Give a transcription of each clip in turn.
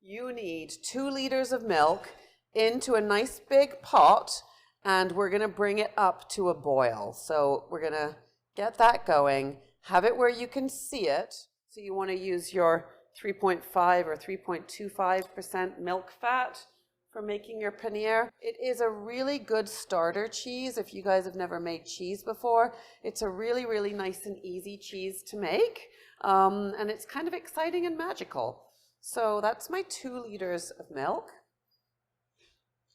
You need 2 liters of milk into a nice big pot, and we're going to bring it up to a boil. So we're going to get that going, have it where you can see it. So you want to use your 3.5 or 3.25% milk fat for making your paneer. It is a really good starter cheese if you guys have never made cheese before. It's a really, really nice and easy cheese to make, and it's kind of exciting and magical. So that's my 2 liters of milk.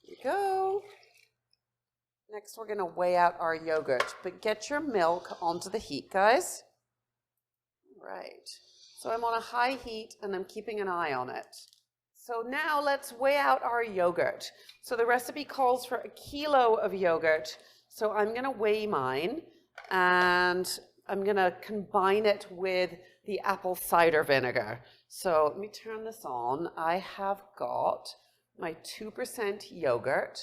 Here we go. Next, we're going to weigh out our yogurt, but get your milk onto the heat, guys. Right. So I'm on a high heat, and I'm keeping an eye on it. So now let's weigh out our yogurt. So the recipe calls for 1 kilo of yogurt. So I'm going to weigh mine, and I'm going to combine it with the apple cider vinegar. So let me turn this on. I have got my 2% yogurt.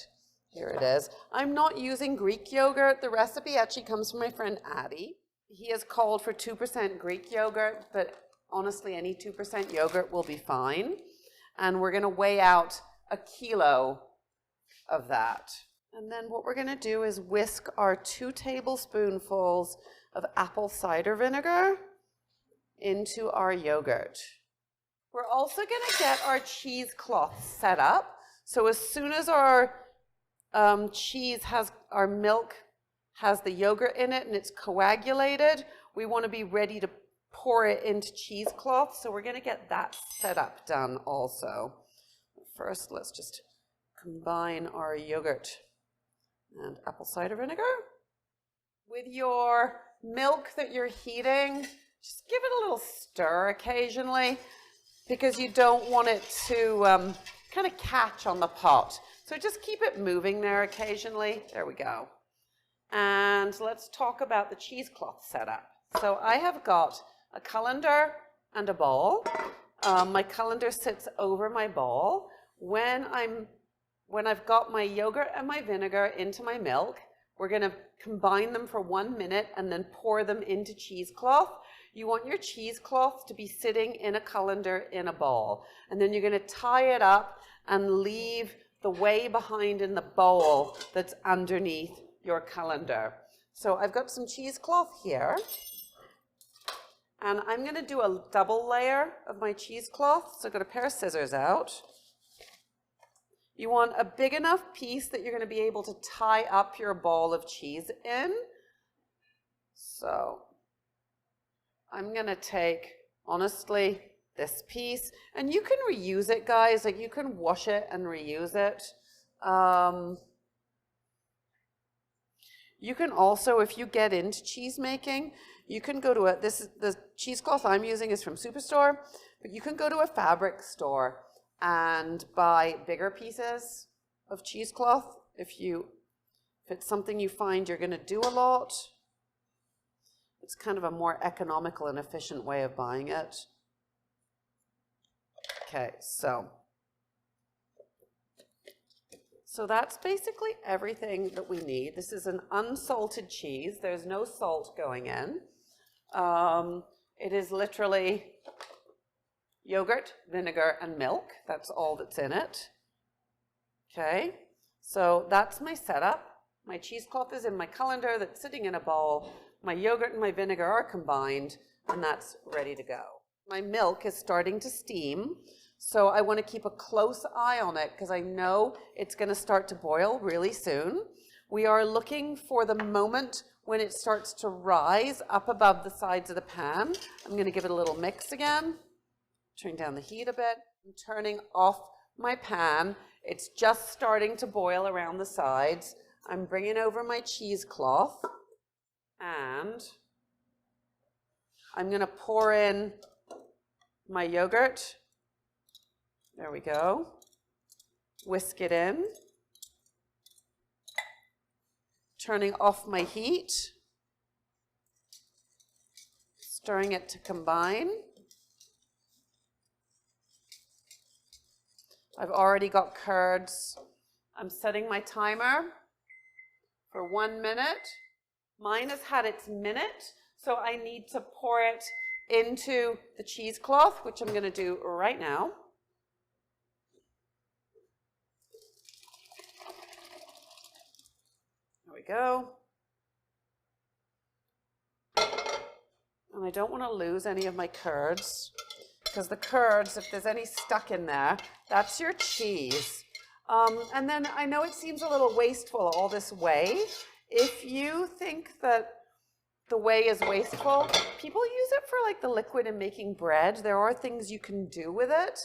Here it is. I'm not using Greek yogurt. The recipe actually comes from my friend Addie. He has called for 2% Greek yogurt, but honestly, any 2% yogurt will be fine. And we're going to weigh out 1 kilo of that. And then what we're going to do is whisk our 2 tablespoonfuls of apple cider vinegar into our yogurt. We're also going to get our cheesecloth set up. So as soon as our our milk has the yogurt in it and it's coagulated, we want to be ready to pour it into cheesecloth. So we're going to get that set up done also. First, let's just combine our yogurt and apple cider vinegar. With your milk that you're heating, just give it a little stir occasionally because you don't want it to kind of catch on the pot. So just keep it moving there occasionally. There we go. And let's talk about the cheesecloth setup. So I have got a colander and a bowl. My colander sits over my bowl. When I've got my yogurt and my vinegar into my milk, we're going to combine them for 1 minute and then pour them into cheesecloth. You want your cheesecloth to be sitting in a colander in a bowl. And then you're going to tie it up and leave the way behind in the bowl that's underneath your colander. So I've got some cheesecloth here. And I'm going to do a double layer of my cheesecloth. So I've got a pair of scissors out. You want a big enough piece that you're going to be able to tie up your ball of cheese in. So I'm going to take, honestly, this piece. And you can reuse it, guys. Like, you can wash it and reuse it. You can also, if you get into cheese making, you can go to the cheesecloth I'm using is from Superstore, but you can go to a fabric store and buy bigger pieces of cheesecloth if it's something you find you're going to do a lot. It's kind of a more economical and efficient way of buying it. Okay, so that's basically everything that we need. This is an unsalted cheese. There's no salt going in. It is literally yogurt, vinegar, and milk. That's all that's in it. Okay, so that's my setup. My cheesecloth is in my colander that's sitting in a bowl. My yogurt and my vinegar are combined, and that's ready to go. My milk is starting to steam, so I want to keep a close eye on it because I know it's going to start to boil really soon. We are looking for the moment when it starts to rise up above the sides of the pan. I'm going to give it a little mix again. Turn down the heat a bit. I'm turning off my pan. It's just starting to boil around the sides. I'm bringing over my cheesecloth and I'm going to pour in my yogurt. There we go. Whisk it in. Turning off my heat. Stirring it to combine. I've already got curds. I'm setting my timer for 1 minute. Mine has had its minute, so I need to pour it into the cheesecloth, which I'm going to do right now. go. And I don't want to lose any of my curds, because the curds, if there's any stuck in there, that's your cheese. And then I know it seems a little wasteful, all this whey. If you think that the whey is wasteful, people use it for like the liquid in making bread. There are things you can do with it.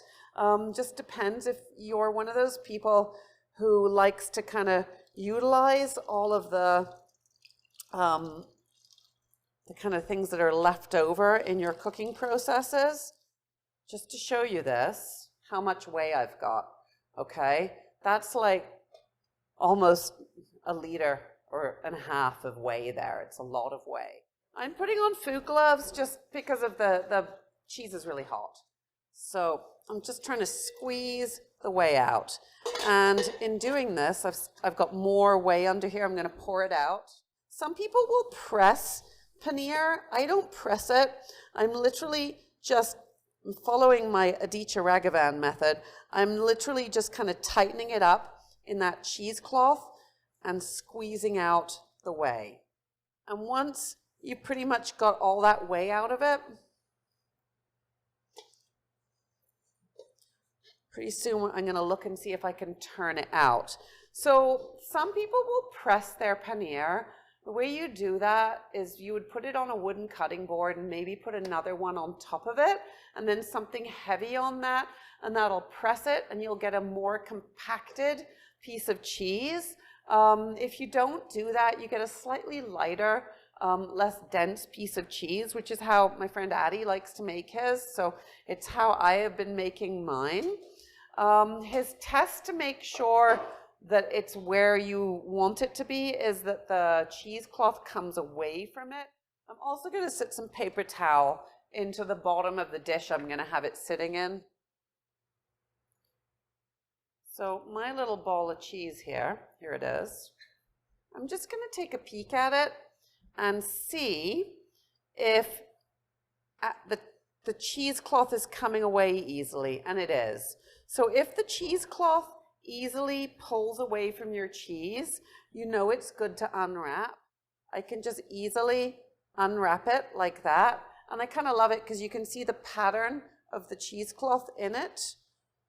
Just depends if you're one of those people who likes to kind of utilize all of the kind of things that are left over in your cooking processes. Just to show you this, how much whey I've got, okay? That's like almost a liter and a half of whey there. It's a lot of whey. I'm putting on food gloves just because of the cheese is really hot. So I'm just trying to squeeze the whey out. And in doing this, I've got more whey under here. I'm going to pour it out. Some people will press paneer. I don't press it. I'm literally just following my Aditya Raghavan method. I'm literally just kind of tightening it up in that cheesecloth and squeezing out the whey. And once you pretty much got all that whey out of it, pretty soon I'm going to look and see if I can turn it out. So some people will press their paneer. The way you do that is you would put it on a wooden cutting board and maybe put another one on top of it, and then something heavy on that, and that'll press it, and you'll get a more compacted piece of cheese. If you don't do that, you get a slightly lighter, less dense piece of cheese, which is how my friend Addie likes to make his. So it's how I have been making mine. His test to make sure that it's where you want it to be is that the cheesecloth comes away from it. I'm also going to sit some paper towel into the bottom of the dish I'm going to have it sitting in. So my little ball of cheese here it is. I'm just going to take a peek at it and see if the cheesecloth is coming away easily, and it is. So if the cheesecloth easily pulls away from your cheese, you know it's good to unwrap. I can just easily unwrap it like that, and I kind of love it because you can see the pattern of the cheesecloth in it.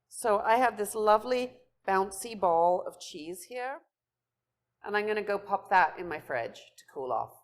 So I have this lovely bouncy ball of cheese here, and I'm going to go pop that in my fridge to cool off.